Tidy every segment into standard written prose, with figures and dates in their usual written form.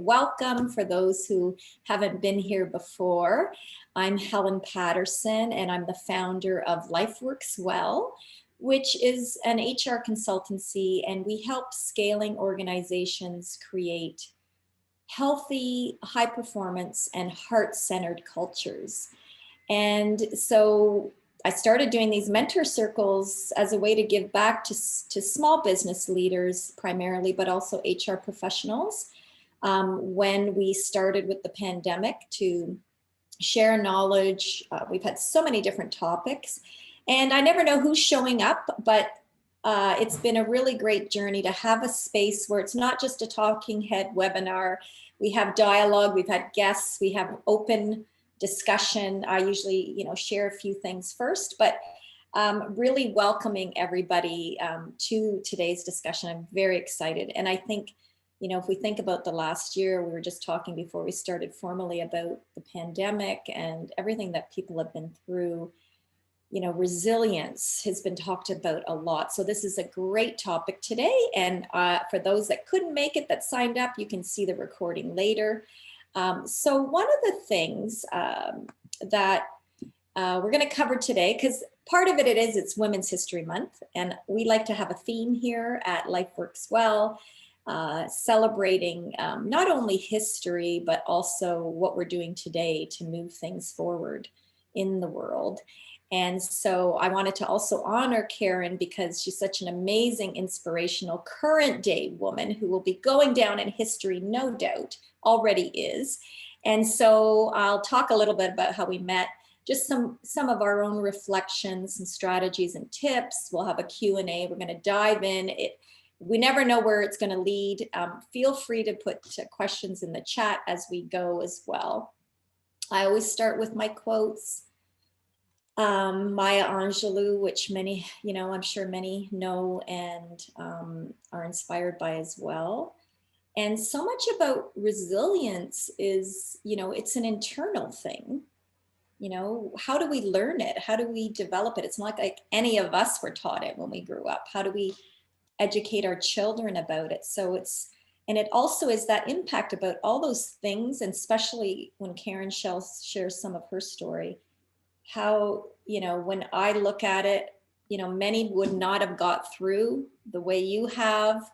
welcome for those who haven't been here before. I'm Helen Patterson, and I'm the founder of Life Works Well, which is an HR consultancy, and we help scaling organizations create healthy, high performance, and heart-centered cultures. And so I started doing these mentor circles as a way to give back to small business leaders primarily, but also HR professionals. When we started with the pandemic, to share knowledge. We've had so many different topics, and I never know who's showing up, but it's been a really great journey to have a space where it's not just a talking head webinar. We have dialogue, we've had guests, we have open discussion. I usually, share a few things first, but really welcoming everybody to today's discussion. I'm very excited. And I think, if we think about the last year, we were just talking before we started formally about the pandemic and everything that people have been through. Resilience has been talked about a lot. So this is a great topic today. And for those that couldn't make it, that signed up, you can see the recording later. So one of the things that we're going to cover today, because part of it's Women's History Month, and we like to have a theme here at Life Works Well, celebrating not only history, but also what we're doing today to move things forward in the world. And so I wanted to also honor Karen because she's such an amazing, inspirational, current day woman who will be going down in history, no doubt, already is. And so I'll talk a little bit about how we met, just some of our own reflections and strategies and tips. We'll have a Q&A. We're going to dive in. We never know where it's going to lead. Feel free to put questions in the chat as we go as well. I always start with my quotes. Maya Angelou, which many, I'm sure many know and are inspired by as well. And so much about resilience is, it's an internal thing. How do we learn it? How do we develop it? It's not like any of us were taught it when we grew up. How do we educate our children about it? And it also is that impact about all those things, and especially when Karen shares some of her story, how, when I look at it, many would not have got through the way you have,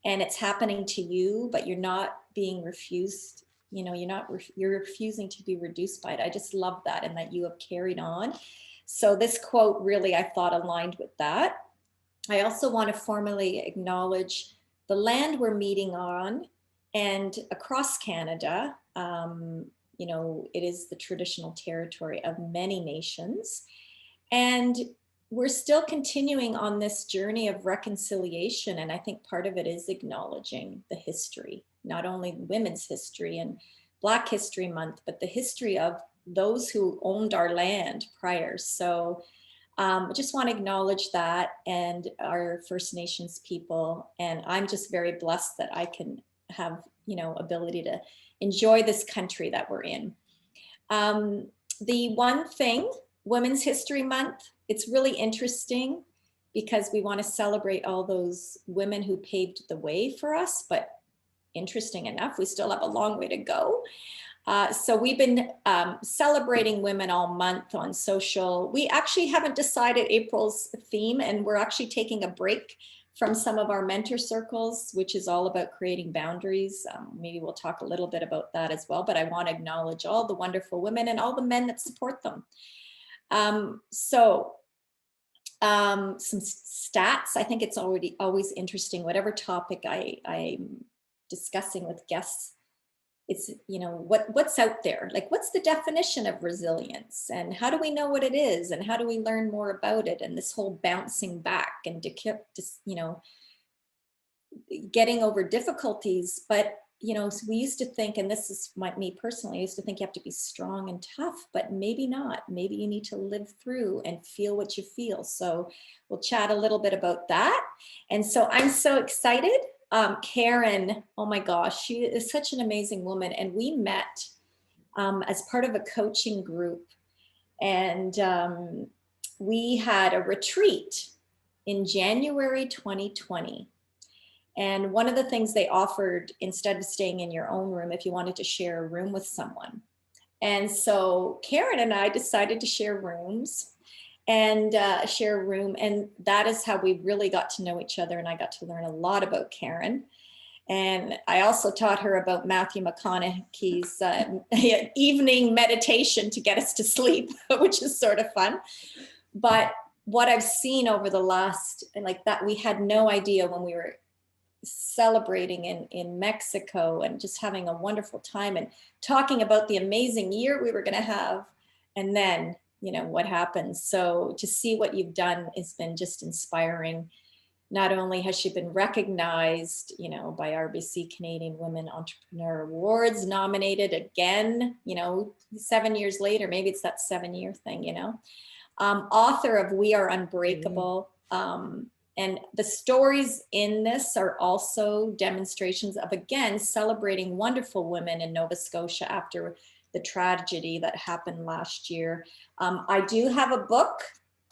and it's happening to you, but you're not being refused, you're refusing to be reduced by it. I just love that, and that you have carried on. So this quote really, I thought, aligned with that. I also want to formally acknowledge the land we're meeting on, and across Canada, it is the traditional territory of many nations. And we're still continuing on this journey of reconciliation. And I think part of it is acknowledging the history, not only Women's History and Black History Month, but the history of those who owned our land prior. So I just want to acknowledge that, and our First Nations people. And I'm just very blessed that I can have, ability to enjoy this country that we're in. The one thing, Women's History Month, it's really interesting because we want to celebrate all those women who paved the way for us, but interesting enough, we still have a long way to go. So we've been celebrating women all month on social. We actually haven't decided April's theme, and we're actually taking a break from some of our mentor circles, which is all about creating boundaries. Maybe we'll talk a little bit about that as well, but I want to acknowledge all the wonderful women and all the men that support them. Some stats. I think it's always interesting, whatever topic I'm discussing with guests, it's, what's out there, like what's the definition of resilience, and how do we know what it is, and how do we learn more about it, and this whole bouncing back and getting over difficulties. But so we used to think, and this is me personally, I used to think you have to be strong and tough, but maybe not. Maybe you need to live through and feel what you feel. So we'll chat a little bit about that. And so I'm so excited. Karen, oh my gosh, she is such an amazing woman. And we met as part of a coaching group, and we had a retreat in January 2020. And one of the things they offered, instead of staying in your own room, if you wanted to share a room with someone. And so Karen and I decided to share rooms and share a room. And that is how we really got to know each other. And I got to learn a lot about Karen. And I also taught her about Matthew McConaughey's evening meditation to get us to sleep, which is sort of fun. But what I've seen over the last, like that, we had no idea when we were celebrating in Mexico and just having a wonderful time and talking about the amazing year we were going to have. And then, you know, what happens. So to see what you've done has been just inspiring. Not only has she been recognized, you know, by RBC Canadian Women Entrepreneur Awards, nominated again, you know, 7 years later, maybe it's that 7-year thing, you know, author of We Are Unbreakable. And the stories in this are also demonstrations of, again, celebrating wonderful women in Nova Scotia after the tragedy that happened last year. I do have a book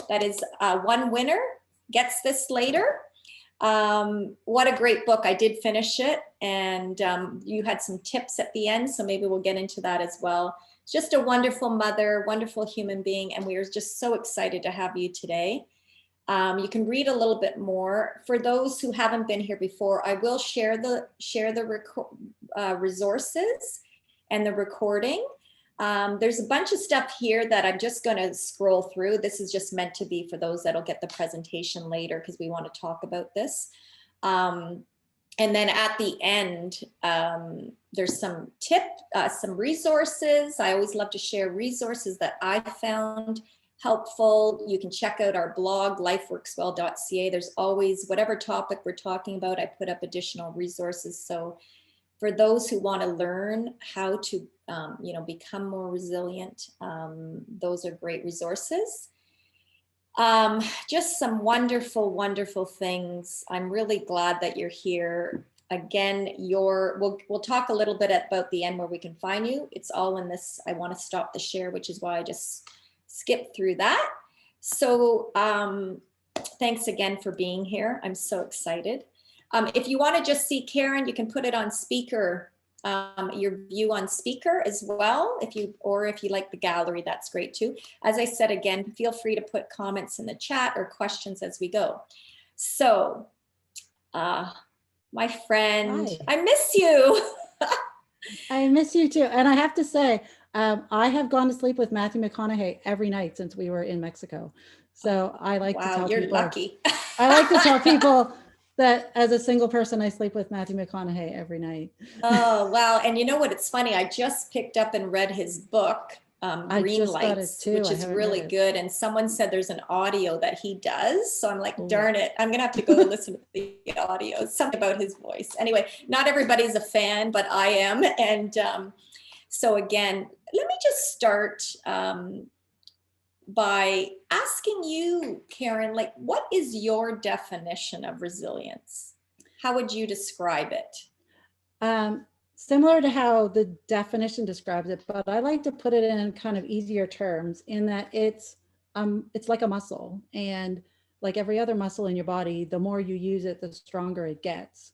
that is one winner gets this later. What a great book. I did finish it, and you had some tips at the end, so maybe we'll get into that as well. Just a wonderful mother, wonderful human being, and we are just so excited to have you today. You can read a little bit more. For those who haven't been here before, I will share the resources and the recording. There's a bunch of stuff here that I'm just going to scroll through. This is just meant to be for those that'll get the presentation later, because we want to talk about this. And then at the end, there's some some resources. I always love to share resources that I found helpful. You can check out our blog, lifeworkswell.ca. There's always, whatever topic we're talking about, I put up additional resources. So for those who want to learn how to, you know, become more resilient, those are great resources. Just some wonderful, wonderful things. I'm really glad that you're here. Again, we'll talk a little bit about the end where we can find you. It's all in this. I want to stop the share, which is why I just skipped through that. So thanks again for being here. I'm so excited. If you want to just see Karen, you can put it on speaker, your view on speaker as well. If you like the gallery, that's great too. As I said, again, feel free to put comments in the chat or questions as we go. So, my friend, Hi. I miss you. I miss you too. And I have to say, I have gone to sleep with Matthew McConaughey every night since we were in Mexico. So I like to tell you're people, lucky. I like to tell people that as a single person, I sleep with Matthew McConaughey every night. Oh, wow. And you know what? It's funny. I just picked up and read his book, Green Lights, which is really good. And someone said there's an audio that he does. So I'm like, darn it, I'm going to have to go listen to the audio. Something about his voice. Anyway, not everybody's a fan, but I am. And so again, let me just start by asking you, Karen, like, what is your definition of resilience? How would you describe it? Similar to how the definition describes it, but I like to put it in kind of easier terms, in that it's like a muscle, and like every other muscle in your body, the more you use it, the stronger it gets.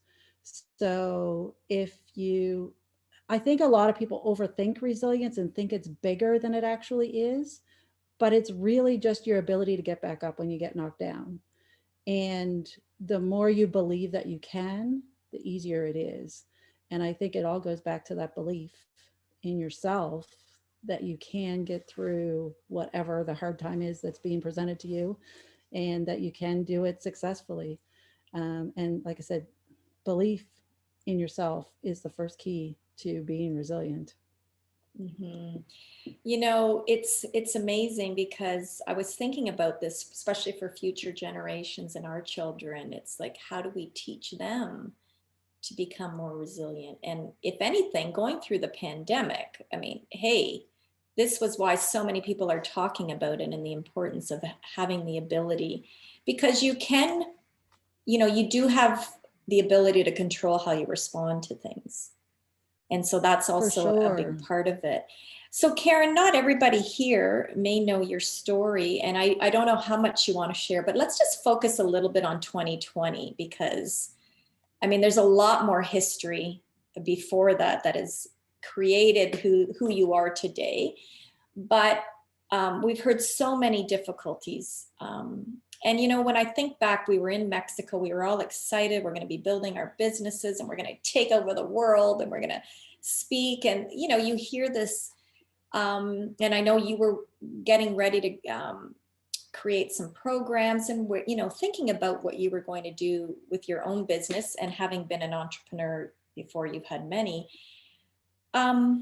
So I think a lot of people overthink resilience and think it's bigger than it actually is, but it's really just your ability to get back up when you get knocked down. And the more you believe that you can, the easier it is. And I think it all goes back to that belief in yourself that you can get through whatever the hard time is that's being presented to you, and that you can do it successfully. And like I said, belief in yourself is the first key to being resilient. Mm-hmm. You know, it's amazing, because I was thinking about this, especially for future generations and our children. It's like, how do we teach them to become more resilient? And if anything, going through the pandemic, I mean, hey, this was why so many people are talking about it, and the importance of having the ability, because you do have the ability to control how you respond to things. And so that's also a big part of it. So Karen, not everybody here may know your story, and I don't know how much you want to share, but let's just focus a little bit on 2020, because I mean, there's a lot more history before that that has created who you are today. But we've heard so many difficulties. And, you know, when I think back, we were in Mexico, we were all excited. We're going to be building our businesses and we're going to take over the world and we're going to speak. And, you know, you hear this. And I know you were getting ready to create some programs and we're, you know, thinking about what you were going to do with your own business and having been an entrepreneur before you've had many. The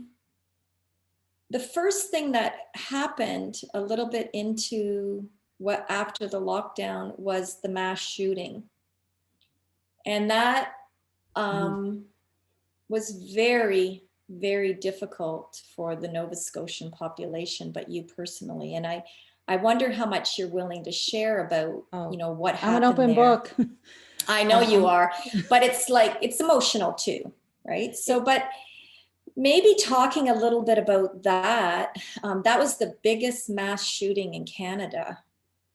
first thing that happened a little bit into what after the lockdown was the mass shooting. And that was very, very difficult for the Nova Scotian population, but you personally. And I wonder how much you're willing to share about, you know, what happened. I'm an open book. I know you are, but it's like, it's emotional too, right? So, but maybe talking a little bit about that. That was the biggest mass shooting in Canada,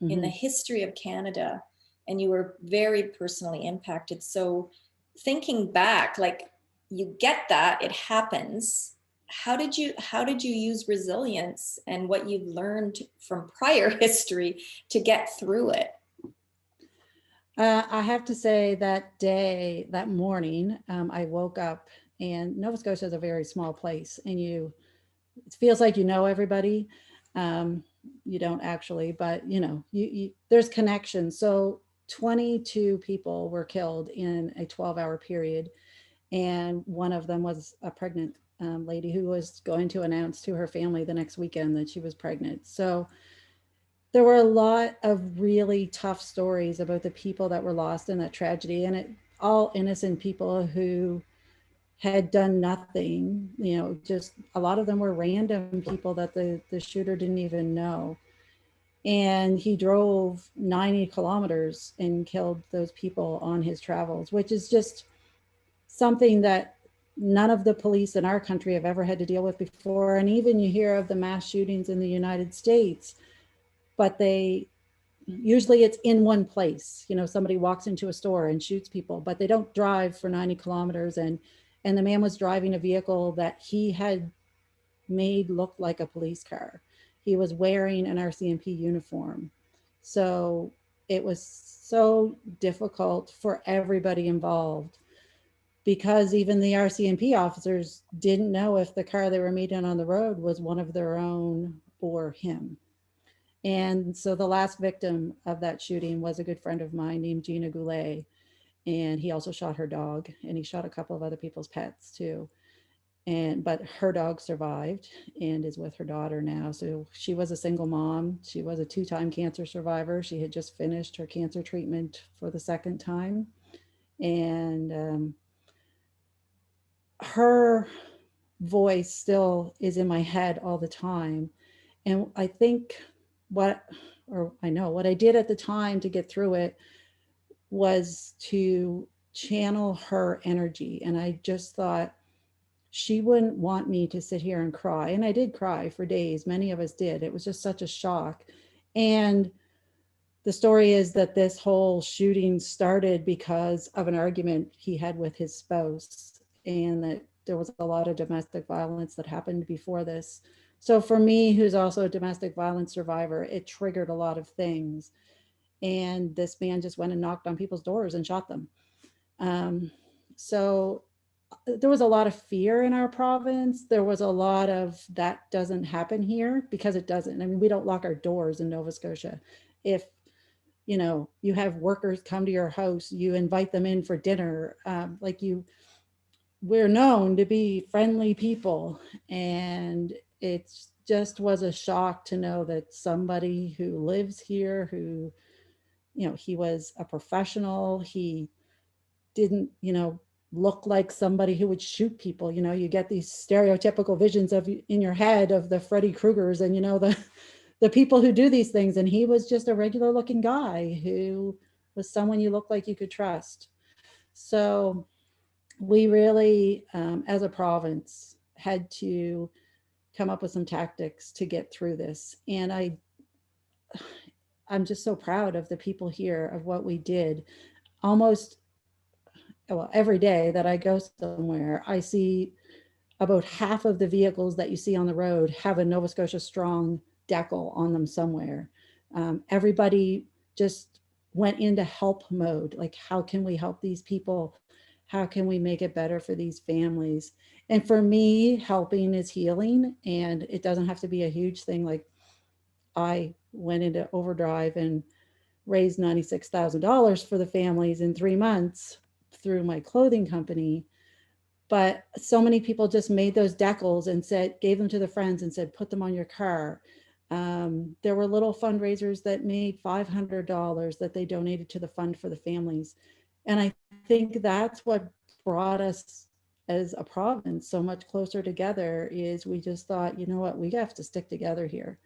in the history of Canada, and you were very personally impacted. So thinking back, like, you get that, it happens. How did you use resilience and what you've learned from prior history to get through it? I have to say that morning, I woke up, and Nova Scotia is a very small place, and it feels like you know everybody. You don't actually, but you know, there's connections. So 22 people were killed in a 12-hour period. And one of them was a pregnant lady who was going to announce to her family the next weekend that she was pregnant. So there were a lot of really tough stories about the people that were lost in that tragedy, and all innocent people who had done nothing. You know, just a lot of them were random people that the shooter didn't even know. And he drove 90 kilometers and killed those people on his travels, which is just something that none of the police in our country have ever had to deal with before. And even you hear of the mass shootings in the United States, but usually it's in one place. You know, somebody walks into a store and shoots people, but they don't drive for 90 kilometers. And the man was driving a vehicle that he had made look like a police car. He was wearing an RCMP uniform. So it was so difficult for everybody involved, because even the RCMP officers didn't know if the car they were meeting on the road was one of their own or him. And so the last victim of that shooting was a good friend of mine named Gina Goulet. And he also shot her dog, and he shot a couple of other people's pets too. But her dog survived and is with her daughter now. So she was a single mom. She was a 2-time cancer survivor. She had just finished her cancer treatment for the 2nd time. And her voice still is in my head all the time. And I think what I did at the time to get through it was to channel her energy. And I just thought, she wouldn't want me to sit here and cry. And I did cry for days. Many of us did. It was just such a shock. And the story is that this whole shooting started because of an argument he had with his spouse, and that there was a lot of domestic violence that happened before this. So for me, who's also a domestic violence survivor, it triggered a lot of things. And this man just went and knocked on people's doors and shot them. So there was a lot of fear in our province. There was a lot of, that doesn't happen here, because it doesn't. I mean, we don't lock our doors in Nova Scotia. If, you know, you have workers come to your house, you invite them in for dinner. We're known to be friendly people. And it just was a shock to know that somebody who lives here, who, you know, he was a professional, he didn't, you know, look like somebody who would shoot people. You know, you get these stereotypical visions of in your head of the Freddy Kruegers and, you know, the people who do these things. And he was just a regular looking guy who was someone you look like you could trust. So we really, as a province, had to come up with some tactics to get through this. And I'm just so proud of the people here, of what we did. Almost well, every day that I go somewhere, I see about half of the vehicles that you see on the road have a Nova Scotia Strong decal on them somewhere. Everybody just went into help mode. Like, how can we help these people? How can we make it better for these families? And for me, helping is healing, and it doesn't have to be a huge thing. Like, I went into overdrive and raised $96,000 for the families in 3 months through my clothing company. But so many people just made those decals and said, gave them to the friends and said, put them on your car. There were little fundraisers that made $500 that they donated to the fund for the families. And I think that's what brought us as a province so much closer together, is we just thought, you know what, we have to stick together here.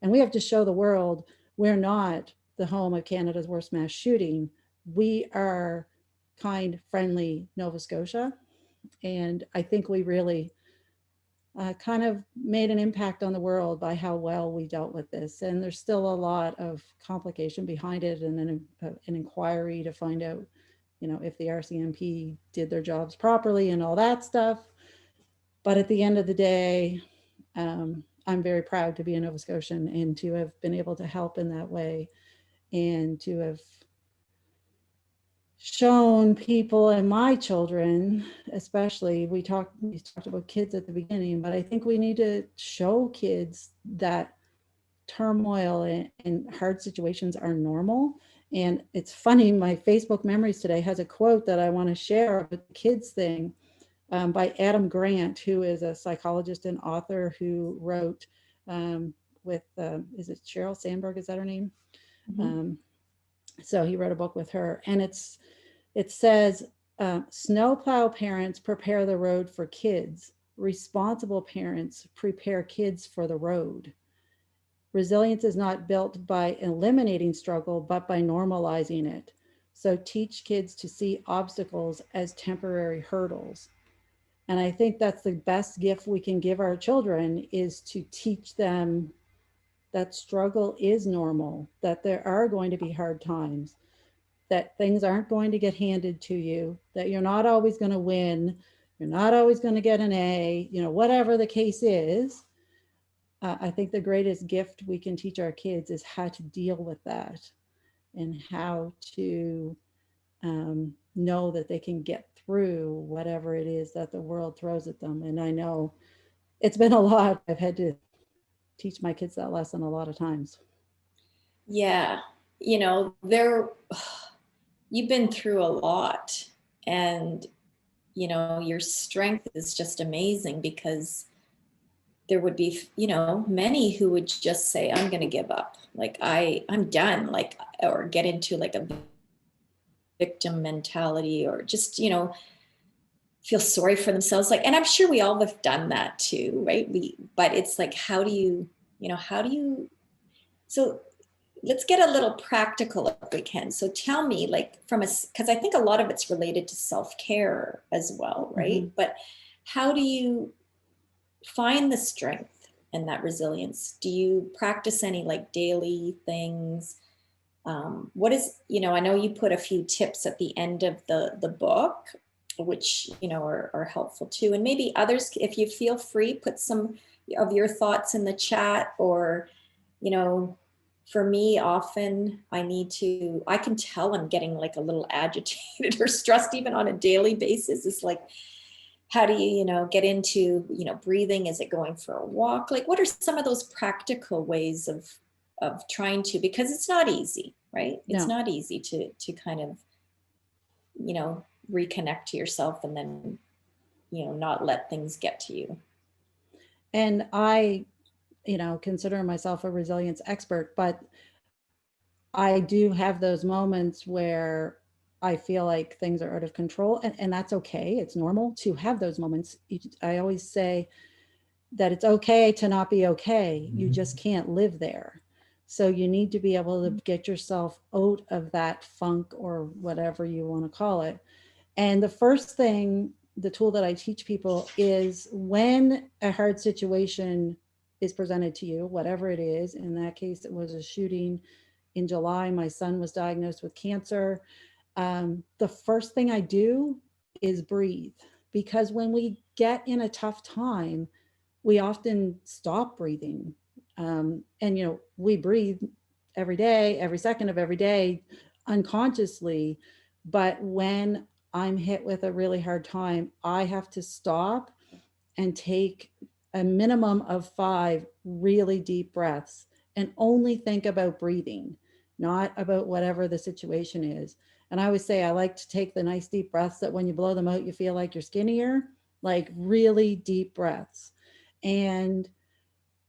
And we have to show the world we're not the home of Canada's worst mass shooting. We are kind, friendly Nova Scotia. And I think we really kind of made an impact on the world by how well we dealt with this. And there's still a lot of complication behind it, and an inquiry to find out, you know, if the RCMP did their jobs properly and all that stuff. But at the end of the day, I'm very proud to be a Nova Scotian and to have been able to help in that way, and to have shown people, and my children especially, we talked about kids at the beginning, but I think we need to show kids that turmoil and hard situations are normal. And it's funny, my Facebook memories today has a quote that I want to share of the kids thing, by Adam Grant, who is a psychologist and author, who wrote with, is it Sheryl Sandberg, is that her name? Mm-hmm. So he wrote a book with her, and it says, snowplow parents prepare the road for kids. Responsible parents prepare kids for the road. Resilience is not built by eliminating struggle, but by normalizing it. So teach kids to see obstacles as temporary hurdles. And I think that's the best gift we can give our children, is to teach them that struggle is normal, that there are going to be hard times, that things aren't going to get handed to you, that you're not always going to win, you're not always going to get an A, you know, whatever the case is. I think the greatest gift we can teach our kids is how to deal with that, and how to know that they can get through whatever it is that the world throws at them. And I know it's been a lot. I've had to teach my kids that lesson a lot of times. Yeah, you know, you've been through a lot, and you know, your strength is just amazing, because there would be, you know, many who would just say, I'm going to give up, like I'm done, like, or get into like a victim mentality, or just, you know, feel sorry for themselves. Like, and I'm sure we all have done that too, right? But it's like, how do you, you know, how do you, so let's get a little practical if we can. So tell me, like, because I think a lot of it's related to self-care as well, right? Mm-hmm. But how do you find the strength and that resilience? Do you practice any like daily things? What is, you know, I know you put a few tips at the end of the book, which, you know, are helpful too. And maybe others, if you feel free, put some of your thoughts in the chat. Or, you know, for me, often I can tell I'm getting like a little agitated or stressed even on a daily basis. It's like, how do you, you know, get into, you know, breathing? Is it going for a walk? Like, what are some of those practical ways of trying to, because it's not easy, right? It's No. not easy to kind of, you know, reconnect to yourself, and then, you know, not let things get to you. And I, you know, consider myself a resilience expert, but I do have those moments where I feel like things are out of control, and that's okay. It's normal to have those moments. I always say that it's okay to not be okay. You just can't live there. So you need to be able to get yourself out of that funk, or whatever you want to call it. And the first thing, the tool that I teach people, is when a hard situation is presented to you, whatever it is. In that case, it was a shooting in July. My son was diagnosed with cancer. The first thing I do is breathe. Because when we get in a tough time, we often stop breathing. And, we breathe every day, every second of every day, unconsciously. But when I'm hit with a really hard time, I have to stop and take a minimum of 5 really deep breaths and only think about breathing, not about whatever the situation is. And I always say I like to take the nice deep breaths that when you blow them out, you feel like you're skinnier, like really deep breaths. And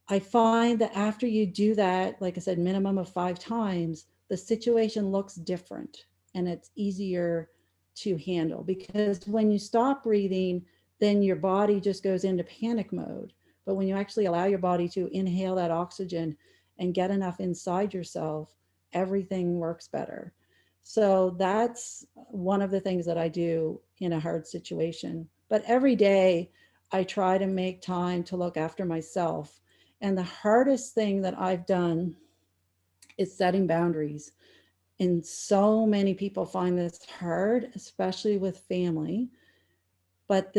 I find that after you do that, like I said, minimum of 5 times, the situation looks different and it's easier to handle, because when you stop breathing, then your body just goes into panic mode. But when you actually allow your body to inhale that oxygen and get enough inside yourself, everything works better. So that's one of the things that I do in a hard situation. But every day I try to make time to look after myself. And the hardest thing that I've done is setting boundaries. And so many people find this hard, especially with family. But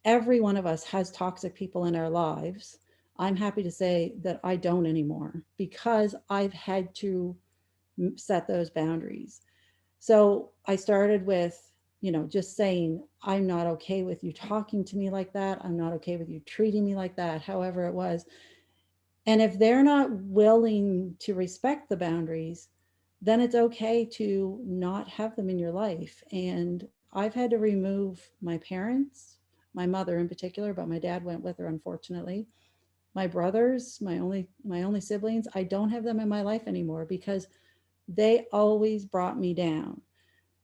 every one of us has toxic people in our lives. I'm happy to say that I don't anymore because I've had to set those boundaries. So I started with, just saying, I'm not okay with you talking to me like that. I'm not okay with you treating me like that, however it was. And if they're not willing to respect the boundaries, then it's okay to not have them in your life. And I've had to remove my parents, my mother in particular, but my dad went with her, unfortunately. My brothers, my only siblings, I don't have them in my life anymore because they always brought me down.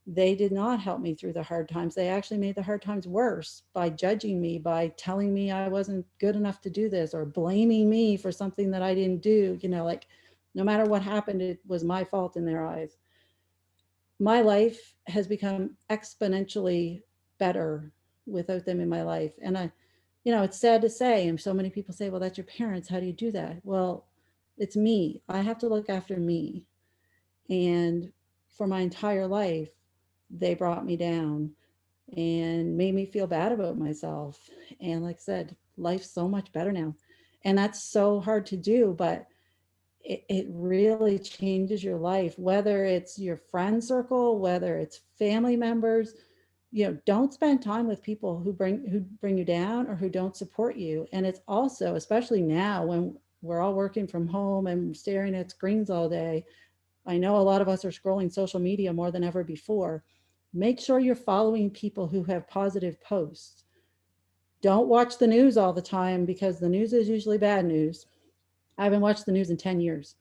They did not help me through the hard times. They actually made the hard times worse by judging me, by telling me I wasn't good enough to do this, or blaming me for something that I didn't do. Like no matter what happened, it was my fault in their eyes. My life has become exponentially better without them in my life. And it's sad to say, and so many people say, well, that's your parents. How do you do that? Well, it's me. I have to look after me. And for my entire life, they brought me down and made me feel bad about myself. And like I said, life's so much better now. And that's so hard to do, but it really changes your life, whether it's your friend circle, whether it's family members. Don't spend time with people who bring you down or who don't support you. And it's also, especially now when we're all working from home and staring at screens all day, I know a lot of us are scrolling social media more than ever before. Make sure you're following people who have positive posts. Don't watch the news all the time because the news is usually bad news. I haven't watched the news in 10 years.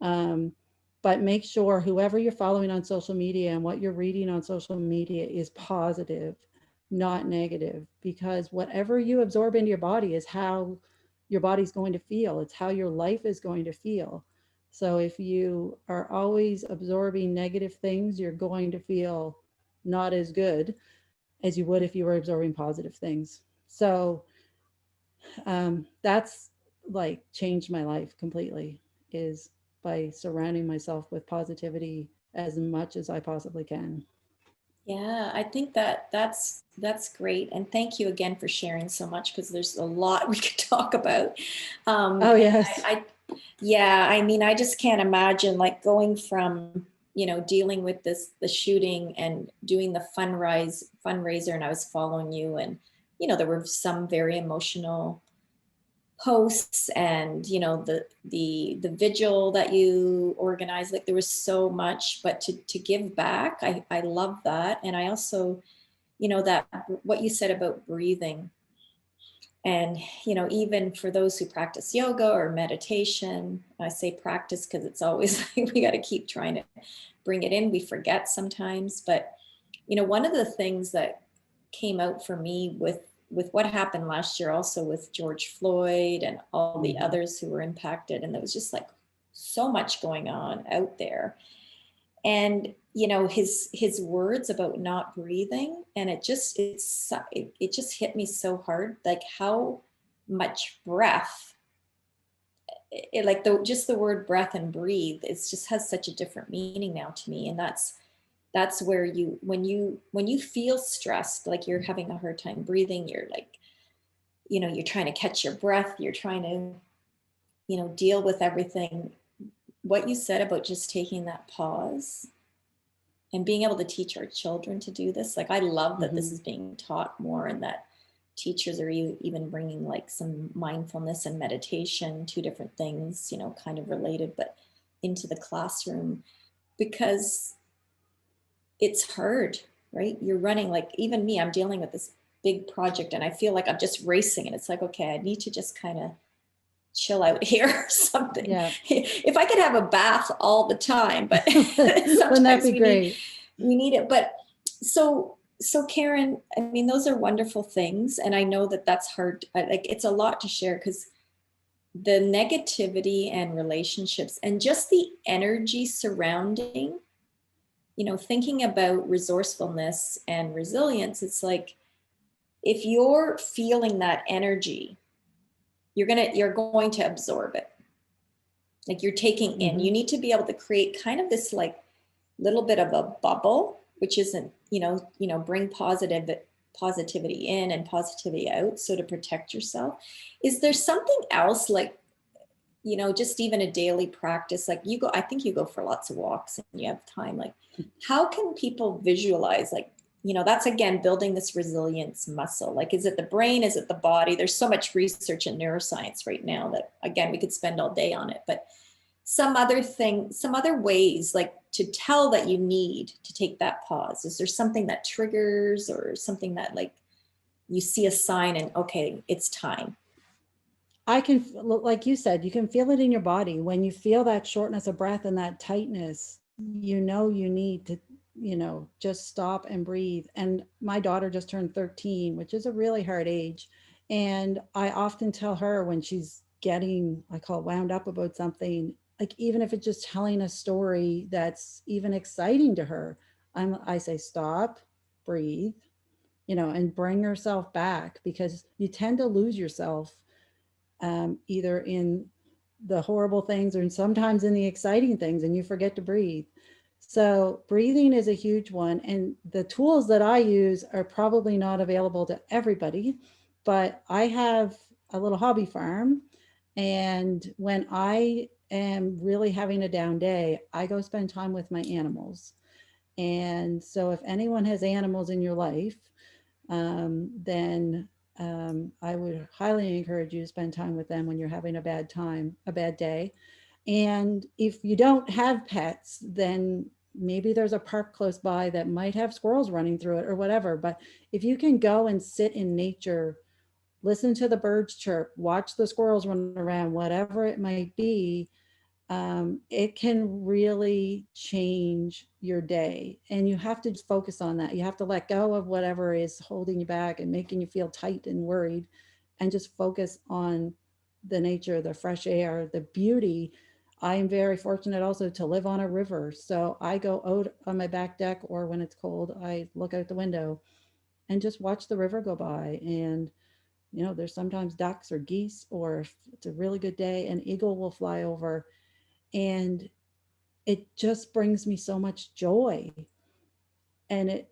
Um, but make sure whoever you're following on social media and what you're reading on social media is positive, not negative, because whatever you absorb into your body is how your body's going to feel. It's how your life is going to feel. So if you are always absorbing negative things, you're going to feel not as good as you would if you were absorbing positive things. So that's like changed my life completely, is by surrounding myself with positivity as much as I possibly can. Yeah, I think that's great, and thank you again for sharing so much because there's a lot we could talk about. Oh, And yes. yeah, I mean, I just can't imagine like going from dealing with the shooting and doing the fundraiser, and I was following you, and there were some very emotional posts, and the vigil that you organized. Like there was so much, but to give back, I love that. And I also that what you said about breathing, and even for those who practice yoga or meditation, I say practice because it's always like we got to keep trying to bring it in. We forget sometimes. But one of the things that came out for me with what happened last year, also with George Floyd and all the others who were impacted, and there was just like so much going on out there. And his words about not breathing, and it just hit me so hard, like how much breath, like just the word breath and breathe, it just has such a different meaning now to me. And that's That's where when you feel stressed, like you're having a hard time breathing, you're like, you're trying to catch your breath, you're trying to, deal with everything. What you said about just taking that pause and being able to teach our children to do this. Like, I love that this is being taught more, and that teachers are even bringing like some mindfulness and meditation, two different things, kind of related, but into the classroom, because it's hard, right? You're running, like, even me, I'm dealing with this big project and I feel like I'm just racing, and it's like, okay, I need to just kind of chill out here or something. Yeah. If I could have a bath all the time, but Wouldn't that be great? we need it. But so Karen, I mean, those are wonderful things. And I know that that's hard. Like, it's a lot to share, because the negativity and relationships and just the energy surrounding, thinking about resourcefulness and resilience, it's like, if you're feeling that energy, you're going to absorb it. Like, you're taking in, you need to be able to create kind of this like little bit of a bubble, which isn't, bring positivity in and positivity out. So to protect yourself, is there something else, like, just even a daily practice? Like, I think you go for lots of walks and you have time. Like, how can people visualize, like, that's, again, building this resilience muscle? Like, is it the brain? Is it the body? There's so much research in neuroscience right now that, again, we could spend all day on it, but some other ways, like, to tell that you need to take that pause. Is there something that triggers, or something that, like, you see a sign and, okay, it's time? I can, like you said, you can feel it in your body. When you feel that shortness of breath and that tightness, you need to, just stop and breathe. And my daughter just turned 13, which is a really hard age. And I often tell her, when she's getting, I call it, wound up about something, like, even if it's just telling a story that's even exciting to her, I say, stop, breathe, and bring herself back, because you tend to lose yourself, either in the horrible things or sometimes in the exciting things, and you forget to breathe. So breathing is a huge one. And the tools that I use are probably not available to everybody, but I have a little hobby farm. And when I am really having a down day, I go spend time with my animals. And so if anyone has animals in your life, then I would highly encourage you to spend time with them when you're having a bad day. And if you don't have pets, then maybe there's a park close by that might have squirrels running through it or whatever. But if you can go and sit in nature, listen to the birds chirp, watch the squirrels run around, whatever it might be, it can really change your day. And you have to focus on that. You have to let go of whatever is holding you back and making you feel tight and worried, and just focus on the nature, the fresh air, the beauty. I am very fortunate also to live on a river. So I go out on my back deck, or when it's cold, I look out the window and just watch the river go by. And, there's sometimes ducks or geese, or if it's a really good day, an eagle will fly over. And it just brings me so much joy. And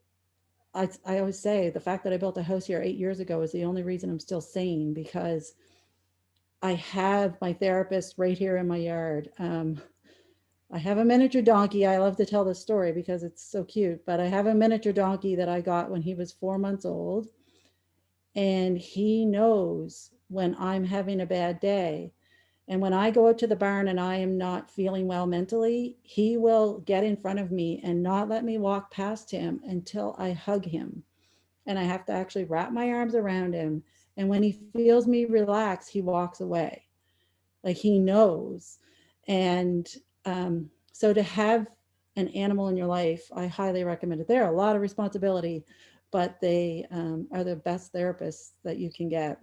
I always say, the fact that I built a house here 8 years ago is the only reason I'm still sane, because I have my therapist right here in my yard. I have a miniature donkey. I love to tell this story because it's so cute, but I have a miniature donkey that I got when he was 4 months old. And he knows when I'm having a bad day. And when I go out to the barn and I am not feeling well mentally, he will get in front of me and not let me walk past him until I hug him. And I have to actually wrap my arms around him. And when he feels me relax, he walks away. Like, he knows. And so to have an animal in your life, I highly recommend it. They're a lot of responsibility, but they are the best therapists that you can get.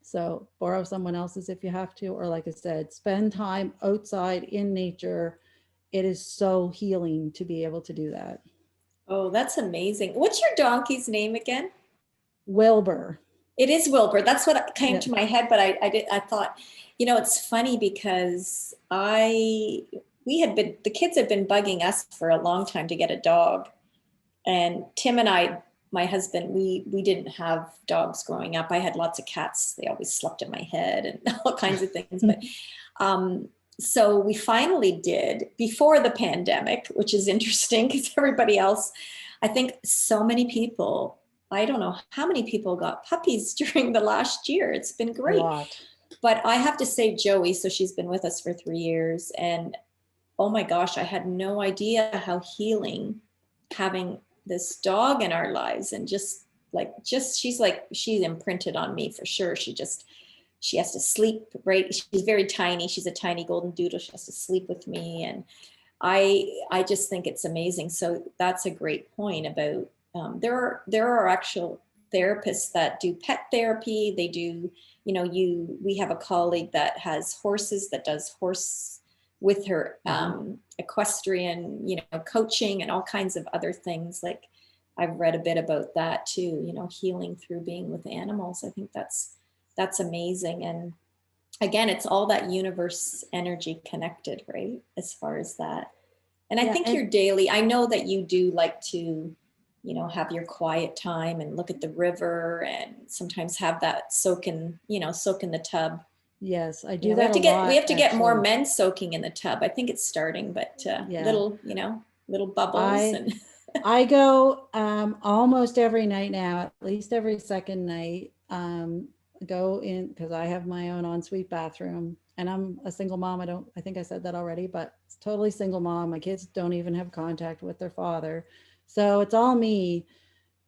So borrow someone else's if you have to, or, like I said, spend time outside in nature. It is so healing to be able to do that. Oh, that's amazing. What's your donkey's name again? Wilbur. It is Wilbur. That's what came Yeah. to my head, but I thought, it's funny because the kids had been bugging us for a long time to get a dog. And Tim and I, my husband, we didn't have dogs growing up. I had lots of cats. They always slept in my head and all kinds of things. But so we finally did before the pandemic, which is interesting because everybody else, I think so many people, I don't know how many people got puppies during the last year. It's been A great. lot. But I have to say Joey, so she's been with us for 3 years, and oh my gosh, I had no idea how healing having this dog in our lives, and just she's imprinted on me for sure. She has to sleep, right? She's very tiny. She's a tiny golden doodle. She has to sleep with me. And I just think it's amazing. So that's a great point about, there are actual therapists that do pet therapy. They do, we have a colleague that has horses, that does horse with her, equestrian, coaching and all kinds of other things. Like I've read a bit about that too, healing through being with animals. I think that's amazing. And again, it's all that universe energy connected, right? As far as that. And I think your daily, I know that you do like to, have your quiet time and look at the river, and sometimes have that soak in the tub. Yes, I do that a lot. We have to get more men soaking in the tub. I think it's starting, but little bubbles. I go almost every night now, at least every second night. Go in because I have my own ensuite bathroom, and I'm a single mom. I think I said that already, but it's totally single mom. My kids don't even have contact with their father. So it's all me.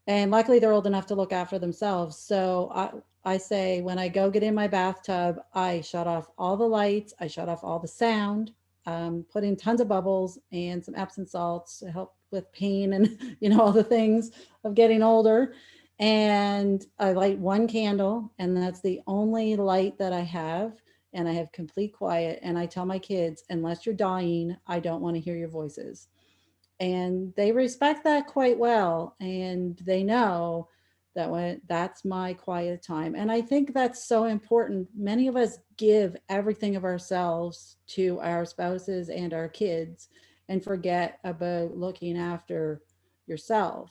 And luckily they're old enough to look after themselves. So I say, when I go get in my bathtub, I shut off all the lights. I shut off all the sound, put in tons of bubbles and some Epsom salts to help with pain and, all the things of getting older. And I light one candle, and that's the only light that I have. And I have complete quiet. And I tell my kids, unless you're dying, I don't want to hear your voices. And they respect that quite well. And they know that that's my quiet time. And I think that's so important. Many of us give everything of ourselves to our spouses and our kids and forget about looking after yourself.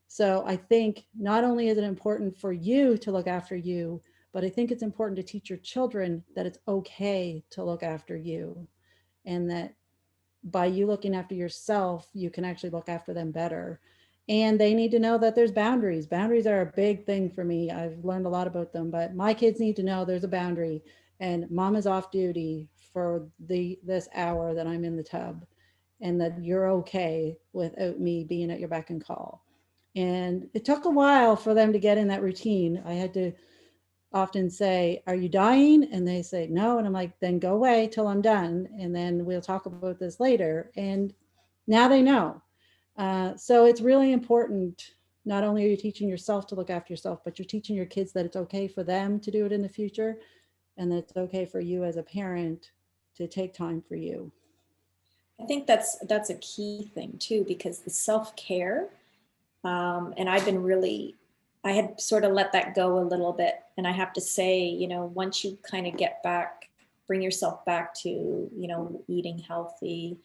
So I think not only is it important for you to look after you, but I think it's important to teach your children that it's okay to look after you, and that by you looking after yourself, you can actually look after them better. And they need to know that there's boundaries. Boundaries are a big thing for me. I've learned a lot about them, but my kids need to know there's a boundary, and mom is off duty for this hour that I'm in the tub, and that you're okay without me being at your beck and call. And it took a while for them to get in that routine. I had to often say, are you dying? And they say, no. And I'm like, then go away till I'm done. And then we'll talk about this later. And now they know. So it's really important. Not only are you teaching yourself to look after yourself, but you're teaching your kids that it's okay for them to do it in the future. And that it's okay for you as a parent to take time for you. I think that's a key thing too, because the self-care, and I had sort of let that go a little bit. And I have to say, once you kind of bring yourself back to, eating healthy,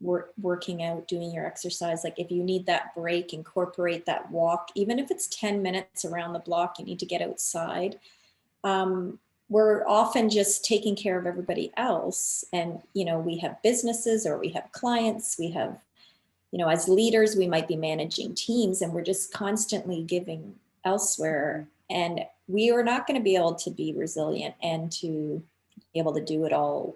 working out, doing your exercise, like if you need that break, incorporate that walk, even if it's 10 minutes around the block, you need to get outside. We're often just taking care of everybody else. And, we have businesses, or we have clients, we have, as leaders, we might be managing teams, and we're just constantly giving elsewhere. And we are not going to be able to be resilient and to be able to do it all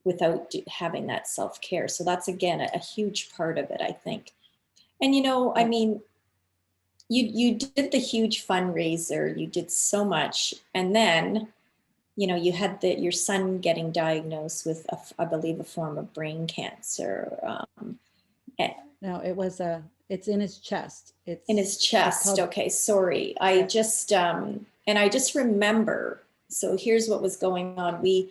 without having that self-care. So that's, again, a huge part of it, I think. And, I mean, you did the huge fundraiser, you did so much. And then, you had your son getting diagnosed with, I believe, a form of brain cancer. No, it's in his chest. It's in his chest. Okay, sorry. I just, and I just remember, so here's what was going on. He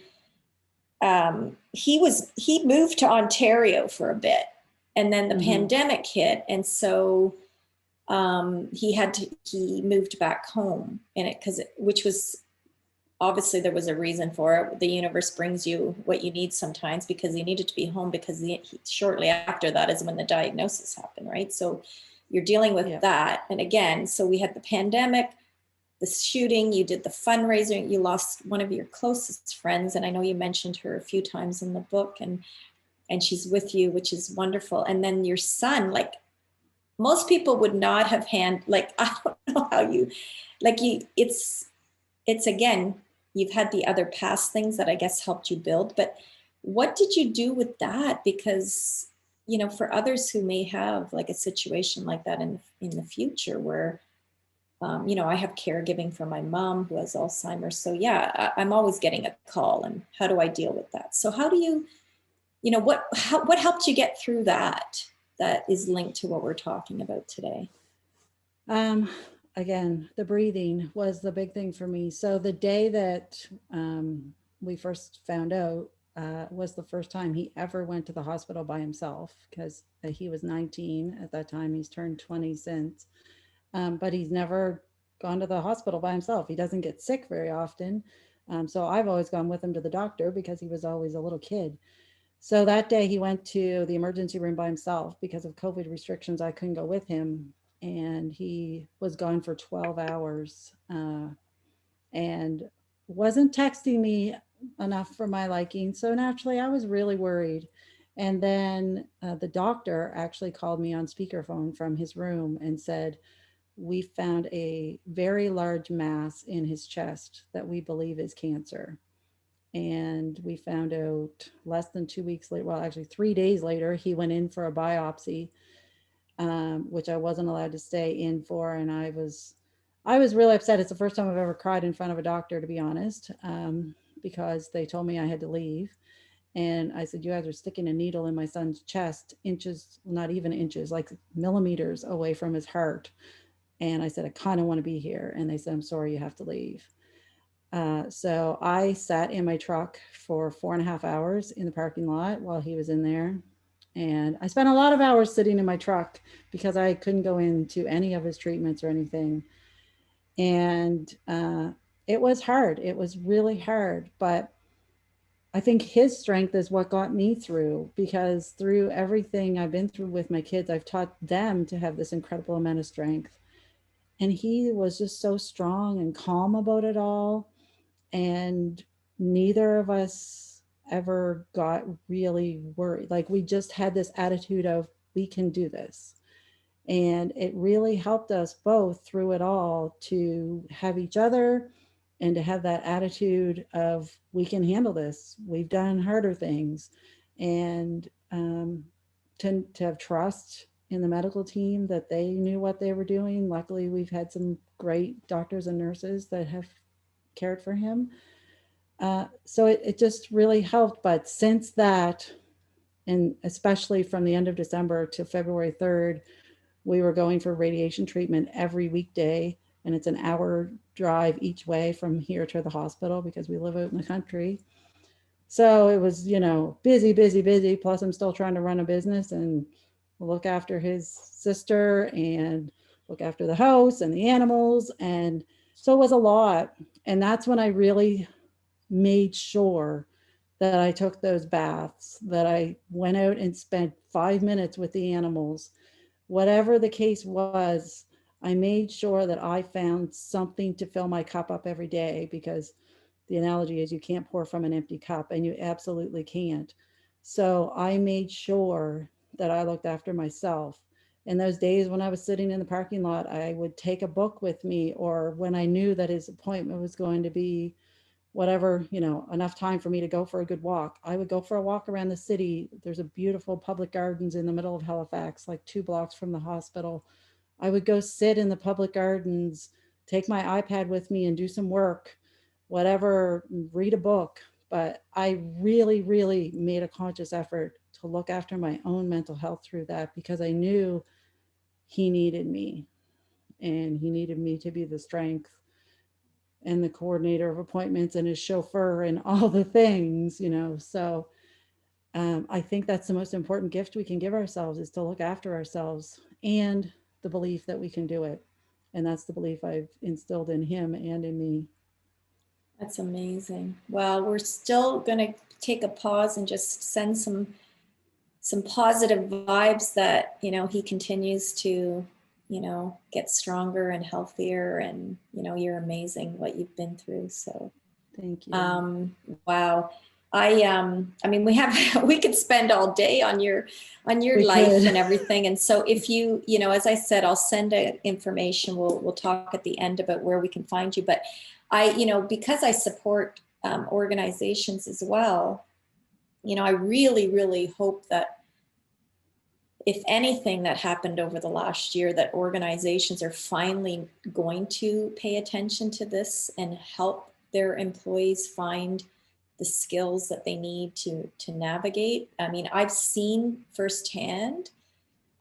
moved to Ontario for a bit, and then the pandemic hit. And so he moved back home, which was obviously there was a reason for it. The universe brings you what you need sometimes, because he needed to be home, because shortly after that is when the diagnosis happened, right? So you're dealing with that. And again, so we had the pandemic, the shooting, you did the fundraiser, you lost one of your closest friends. And I know you mentioned her a few times in the book, and she's with you, which is wonderful. And then your son, like most people would not have like, I don't know how you, like you, it's again, you've had the other past things that I guess helped you build, but what did you do with that? Because, you know, for others who may have like a situation like that in the future where, you know, I have caregiving for my mom who has Alzheimer's. So yeah, I'm always getting a call, and how do I deal with that? So how do you know, what helped you get through that is linked to what we're talking about today? Again, the breathing was the big thing for me. So the day that we first found out was the first time he ever went to the hospital by himself, because he was 19 at that time. He's turned 20 since, but he's never gone to the hospital by himself. He doesn't get sick very often. So I've always gone with him to the doctor because he was always a little kid. So that day he went to the emergency room by himself because of COVID restrictions. I couldn't go with him, and he was gone for 12 hours and wasn't texting me enough for my liking. So naturally I was really worried. And then the doctor actually called me on speakerphone from his room and said, "We found a very large mass in his chest that we believe is cancer." And we found out less than 2 weeks later, well, actually 3 days later, he went in for a biopsy, which I wasn't allowed to stay in for. And I was really upset. It's the first time I've ever cried in front of a doctor, to be honest, because they told me I had to leave. And I said, "You guys are sticking a needle in my son's chest, inches, not even inches, like millimeters away from his heart." And I said, "I kind of want to be here." And they said, "I'm sorry, you have to leave." So I sat in my truck for 4.5 hours in the parking lot while he was in there. And I spent a lot of hours sitting in my truck because I couldn't go into any of his treatments or anything. And it was hard. It was really hard. But I think his strength is what got me through, because through everything I've been through with my kids, I've taught them to have this incredible amount of strength. And he was just so strong and calm about it all. And neither of us ever got really worried. Like, we just had this attitude of, we can do this. And it really helped us both through it all to have each other and to have that attitude of, we can handle this. We've done harder things. And to have trust in the medical team that they knew what they were doing. Luckily, we've had some great doctors and nurses that have cared for him. So it just really helped. But since that, and especially from the end of December to February 3rd, we were going for radiation treatment every weekday. And it's an hour drive each way from here to the hospital because we live out in the country. So it was, busy, busy, busy. Plus, I'm still trying to run a business and look after his sister and look after the house and the animals. And so it was a lot. And that's when I really made sure that I took those baths, that I went out and spent 5 minutes with the animals. Whatever the case was, I made sure that I found something to fill my cup up every day, because the analogy is you can't pour from an empty cup, and you absolutely can't. So I made sure that I looked after myself. And those days when I was sitting in the parking lot, I would take a book with me, or when I knew that his appointment was going to be whatever, enough time for me to go for a good walk, I would go for a walk around the city. There's a beautiful public gardens in the middle of Halifax, like 2 blocks from the hospital. I would go sit in the public gardens, take my iPad with me and do some work, whatever, read a book. But I really, really made a conscious effort to look after my own mental health through that, because I knew he needed me, and he needed me to be the strength and the coordinator of appointments and his chauffeur and all the things, So I think that's the most important gift we can give ourselves, is to look after ourselves, and the belief that we can do it. And that's the belief I've instilled in him and in me. That's amazing. Well, we're still going to take a pause and just send some positive vibes that, you know, he continues to, you know, get stronger and healthier, and, you know, you're amazing what you've been through. So Thank you. wow. I mean, we could spend all day on your We life could. and everything. And so if you know, as I said, I'll send information. We'll talk at the end about where we can find you. But you know, because I support organizations as well, you know, I really, really hope that if anything that happened over the last year, that organizations are finally going to pay attention to this and help their employees find the skills that they need to navigate. I mean, I've seen firsthand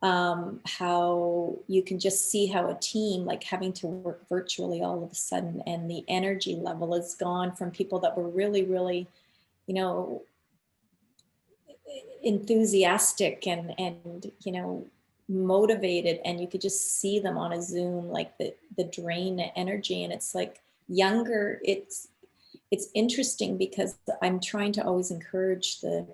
how you can just see how a team, like having to work virtually all of a sudden, and the energy level is gone from people that were really, really, you know, enthusiastic and you know, motivated, and you could just see them on a Zoom, like the drain energy. And it's like younger, it's interesting because I'm trying to always encourage the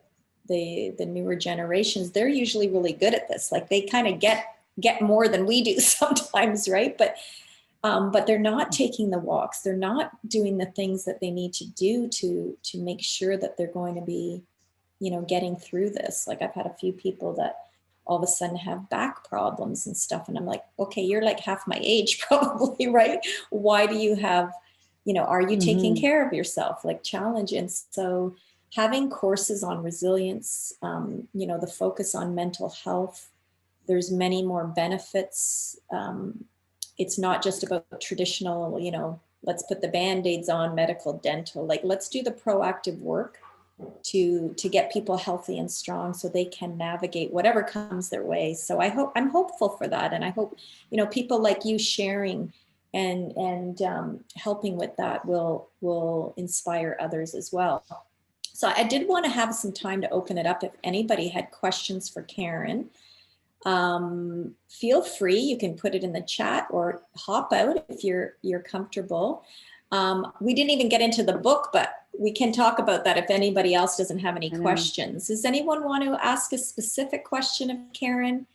newer generations. They're usually really good at this, like they kind of get more than we do sometimes, right? But they're not taking the walks, they're not doing the things that they need to do to make sure that they're going to be, you know, getting through this. Like I've had a few people that all of a sudden have back problems and stuff, and I'm like, okay, you're like half my age probably, right? Why do you have, you know, are you taking Mhm. care of yourself? Like challenge. And so having courses on resilience, you know, the focus on mental health, there's many more benefits. It's not just about traditional, you know, let's put the band-aids on, medical, dental. Like let's do the proactive work to get people healthy and strong so they can navigate whatever comes their way. So I'm hopeful for that, and I hope, you know, people like you sharing and helping with that will inspire others as well. So I did want to have some time to open it up if anybody had questions for Karen. Feel free, you can put it in the chat or hop out if you're comfortable. We didn't even get into the book, but we can talk about that if anybody else doesn't have any I know. questions. Does anyone want to ask a specific question of Karen?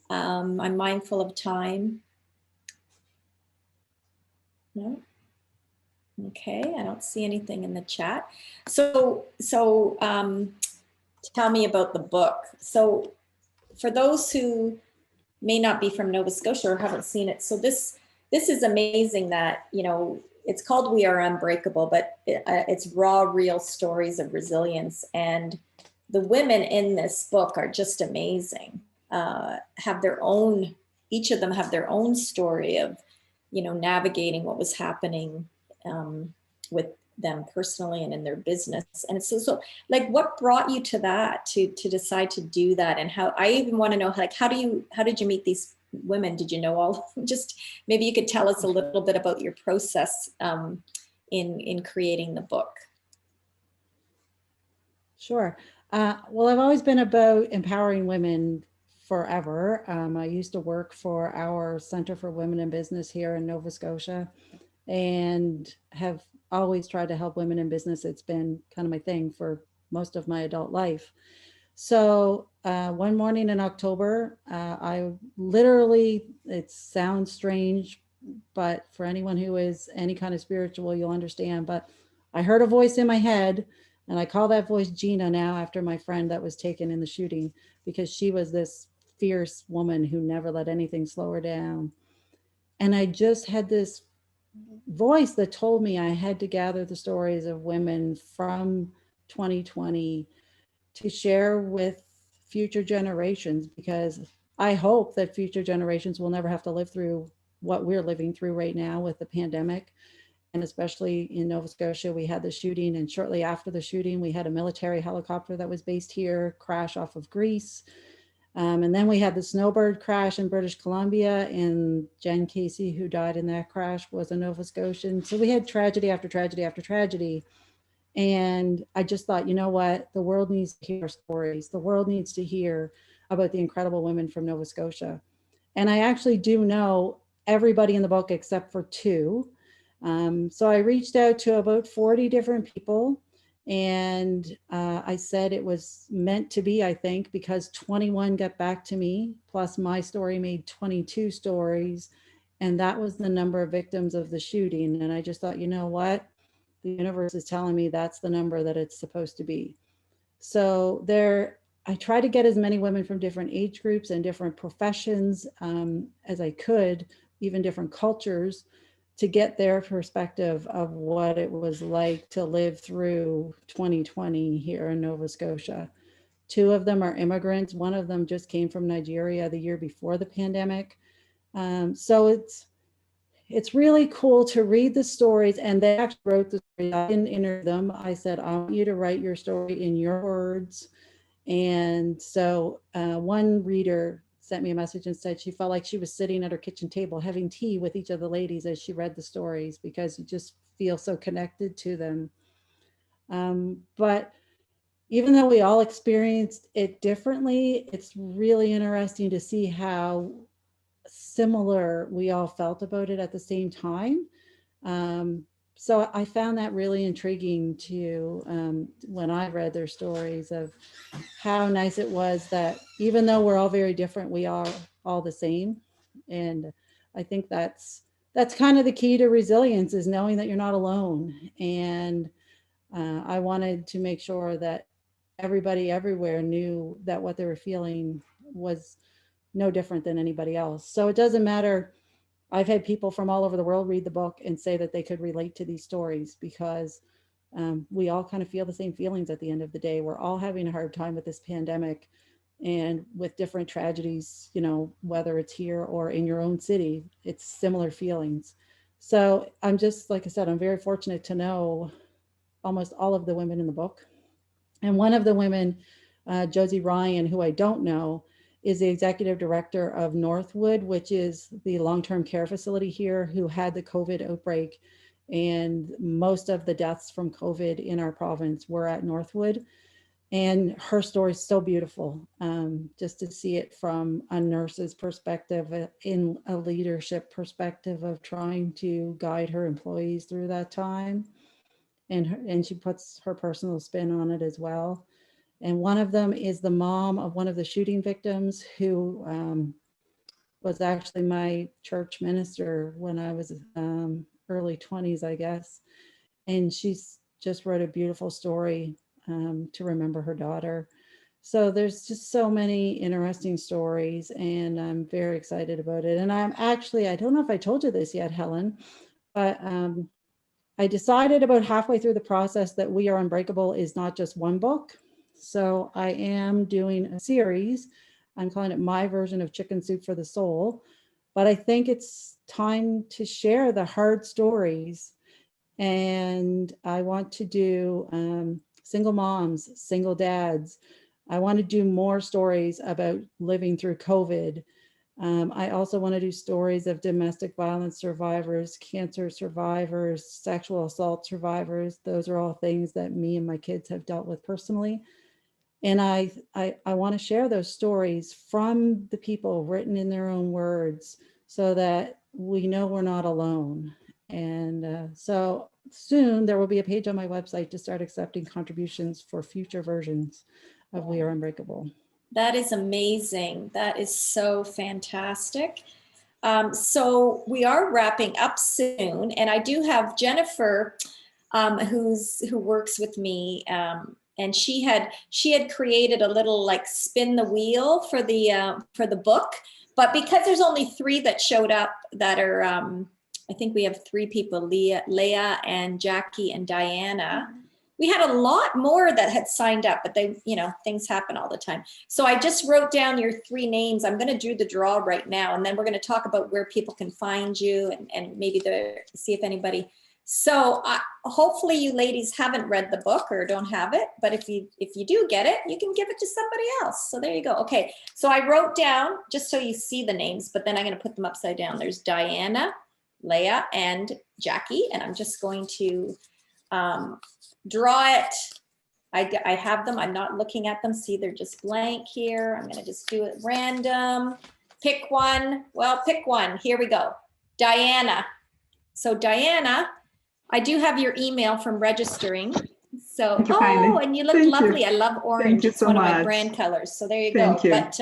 I'm mindful of time. No? Okay, I don't see anything in the chat. So tell me about the book. So for those who may not be from Nova Scotia or haven't seen it. So this is amazing that, you know, it's called We Are Unbreakable, but it's raw, real stories of resilience. And the women in this book are just amazing. Have their own, each of them have their own story of, you know, navigating what was happening with them personally and in their business. And so like what brought you to that, to decide to do that? And how, I even want to know, like, how did you meet these women? Did you know all of them? Just maybe you could tell us a little bit about your process in creating the book. Sure. Well, I've always been about empowering women forever. I used to work for our Center for Women in Business here in Nova Scotia and have always tried to help women in business. It's been kind of my thing for most of my adult life. So one morning in October, I literally, it sounds strange, but for anyone who is any kind of spiritual, you'll understand. But I heard a voice in my head, and I call that voice Gina now after my friend that was taken in the shooting, because she was this fierce woman who never let anything slow her down. And I just had this voice that told me I had to gather the stories of women from 2020 to share with future generations, because I hope that future generations will never have to live through what we're living through right now with the pandemic. And especially in Nova Scotia, we had the shooting, and shortly after the shooting, we had a military helicopter that was based here crash off of Greece. And then we had the snowbird crash in British Columbia, and Jen Casey, who died in that crash, was a Nova Scotian. So we had tragedy after tragedy after tragedy. And I just thought, you know what? The world needs to hear stories. The world needs to hear about the incredible women from Nova Scotia. And I actually do know everybody in the book except for two. So I reached out to about 40 different people, and I said it was meant to be, I think, because 21 got back to me, plus my story made 22 stories. And that was the number of victims of the shooting. And I just thought, you know what? The universe is telling me that's the number that it's supposed to be. So I try to get as many women from different age groups and different professions as I could, even different cultures, to get their perspective of what it was like to live through 2020 here in Nova Scotia. Two of them are immigrants. One of them just came from Nigeria the year before the pandemic. So it's really cool to read the stories, and they actually wrote the story. I didn't interview them. I said, I want you to write your story in your words. And so one reader sent me a message and said she felt like she was sitting at her kitchen table having tea with each of the ladies as she read the stories, because you just feel so connected to them. But even though we all experienced it differently, it's really interesting to see how similar we all felt about it at the same time. So I found that really intriguing to when I read their stories of how nice it was that even though we're all very different, we are all the same. And I think that's kind of the key to resilience, is knowing that you're not alone. And I wanted to make sure that everybody everywhere knew that what they were feeling was no different than anybody else. So it doesn't matter. I've had people from all over the world read the book and say that they could relate to these stories, because we all kind of feel the same feelings at the end of the day. We're all having a hard time with this pandemic and with different tragedies, you know, whether it's here or in your own city, it's similar feelings. So I'm just, like I said, I'm very fortunate to know almost all of the women in the book. And one of the women, Josie Ryan, who I don't know, is the executive director of Northwood, which is the long-term care facility here, who had the COVID outbreak. And most of the deaths from COVID in our province were at Northwood. And her story is so beautiful, just to see it from a nurse's perspective, in a leadership perspective of trying to guide her employees through that time. And she puts her personal spin on it as well. And one of them is the mom of one of the shooting victims, who was actually my church minister when I was early 20s, I guess. And she's just wrote a beautiful story to remember her daughter. So there's just so many interesting stories, and I'm very excited about it. And I'm actually, I don't know if I told you this yet, Helen, but I decided about halfway through the process that We Are Unbreakable is not just one book. So I am doing a series. I'm calling it My Version of Chicken Soup for the Soul. But I think it's time to share the hard stories. And I want to do single moms, single dads. I want to do more stories about living through COVID. I also want to do stories of domestic violence survivors, cancer survivors, sexual assault survivors. Those are all things that me and my kids have dealt with personally. And I want to share those stories from the people, written in their own words, so that we know we're not alone. And so soon there will be a page on my website to start accepting contributions for future versions of We Are Unbreakable. That is amazing. That is so fantastic. So we are wrapping up soon, and I do have Jennifer, who works with me, and she had created a little like spin the wheel for the book. But because there's only 3 that showed up that are, I think we have 3 people: Leah and Jackie and Diana. We had a lot more that had signed up, but they, you know, things happen all the time. So I just wrote down your 3 names. I'm going to do the draw right now, and then we're going to talk about where people can find you, and maybe see if anybody. So hopefully you ladies haven't read the book or don't have it, but if you do get it, you can give it to somebody else. So there you go. Okay. So I wrote down, just so you see the names, but then I'm going to put them upside down. There's Diana, Leah, and Jackie, and I'm just going to draw it. I have them. I'm not looking at them. See, they're just blank here. I'm going to just do it random. Pick one. Well, pick one. Here we go. Diana. So Diana, I do have your email from registering. So, Thank you kindly. and you look Thank lovely. you. I love orange. Thank you It's so one of my much. brand colors. So there you Thank go. you. But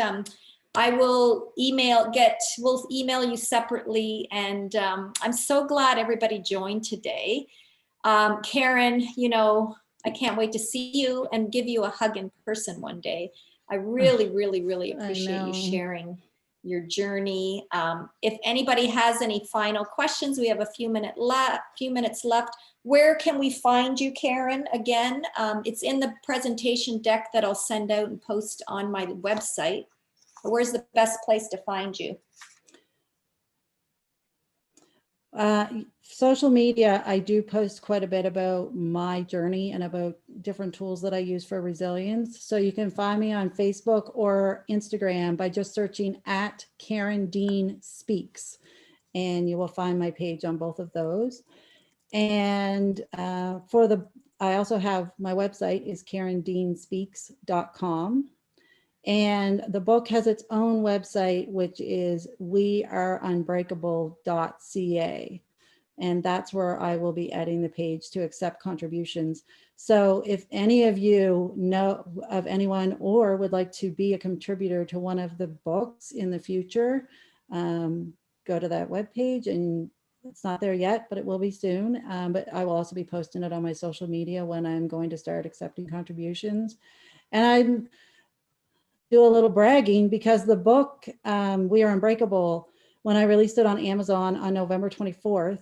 I will we'll email you separately. And I'm so glad everybody joined today. Karen, you know, I can't wait to see you and give you a hug in person one day. I really, really, really appreciate you sharing your journey. If anybody has any final questions, we have a few minutes left. Where can we find you, Karen? Again, it's in the presentation deck that I'll send out and post on my website. Where's the best place to find you? Social media, I do post quite a bit about my journey and about different tools that I use for resilience. So you can find me on Facebook or Instagram by just searching at Karen Dean Speaks, and you will find my page on both of those. And I also have my website is karendeanspeaks.com. And the book has its own website, which is weareunbreakable.ca. And that's where I will be adding the page to accept contributions. So if any of you know of anyone or would like to be a contributor to one of the books in the future, go to that webpage, and it's not there yet, but it will be soon. But I will also be posting it on my social media when I'm going to start accepting contributions. And I do a little bragging because the book, We Are Unbreakable, when I released it on Amazon on November 24th,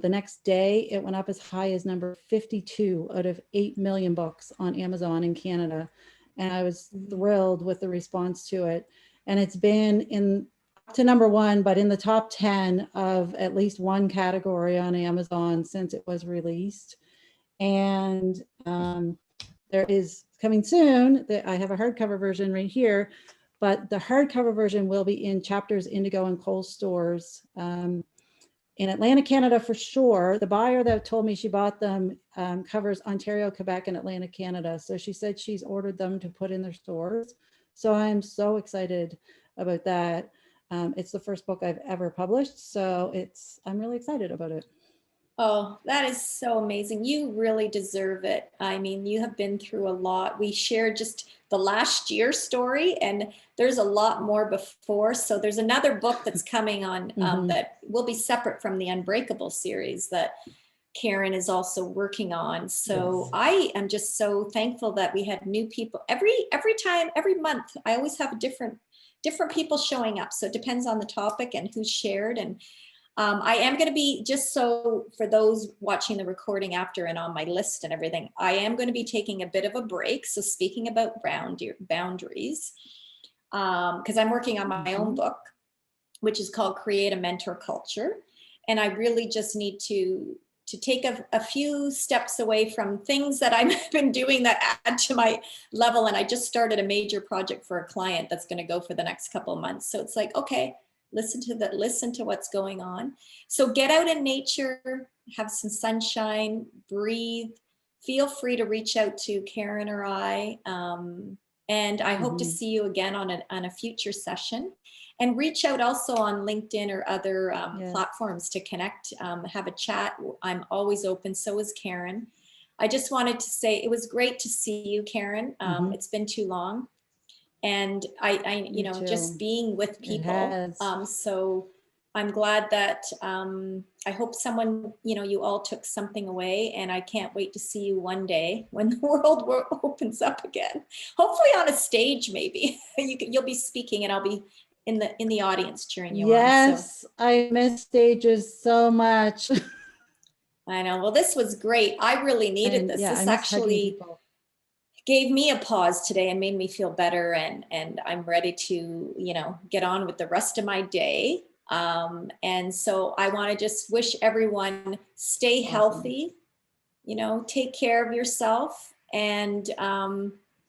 the next day it went up as high as number 52 out of 8 million books on Amazon in Canada. And I was thrilled with the response to it. And it's been to number 1, but in the top 10 of at least one category on Amazon since it was released. And there is coming soon that I have a hardcover version right here, but the hardcover version will be in Chapters, Indigo, and Kohl's stores in Atlantic, Canada for sure. The buyer that told me she bought them covers Ontario, Quebec, and Atlantic, Canada. So she said she's ordered them to put in their stores. So I'm so excited about that. It's the first book I've ever published, so I'm really excited about it. Oh, that is so amazing. You really deserve it. I mean, you have been through a lot. We shared just the last year story, and there's a lot more before. So there's another book that's coming on that will be separate from the Unbreakable series that Karen is also working on. So yes. I am just so thankful that we had new people every month. I always have different people showing up. So it depends on the topic and who's shared. And I am going to be, just so for those watching the recording after and on my list and everything, I am going to be taking a bit of a break. So speaking about boundaries, because I'm working on my own book, which is called Create a Mentor Culture. And I really just need to take a few steps away from things that I've been doing that add to my level. And I just started a major project for a client that's going to go for the next couple of months. So it's like, okay, listen to what's going on. So get out in nature, have some sunshine, breathe, feel free to reach out to Karen or I. And I hope to see you again on a future session, and reach out also on LinkedIn or other platforms to connect, have a chat. I'm always open. So is Karen. I just wanted to say it was great to see you, Karen. It's been too long. And I you know, just being with people. So I'm glad that I hope someone, you know, you all took something away, and I can't wait to see you one day when the world opens up again. Hopefully on a stage, maybe. You'll be speaking and I'll be in the audience cheering you on. Yes, so. I miss stages so much. I know. Well, this was great. I really needed this. This actually gave me a pause today and made me feel better, and I'm ready to, you know, get on with the rest of my day. And so I want to just wish everyone stay healthy, you know, take care of yourself, and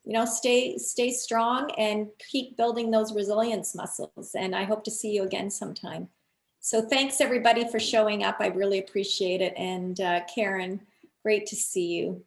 you know, stay strong and keep building those resilience muscles. And I hope to see you again sometime. So thanks everybody for showing up. I really appreciate it. And Karen, great to see you.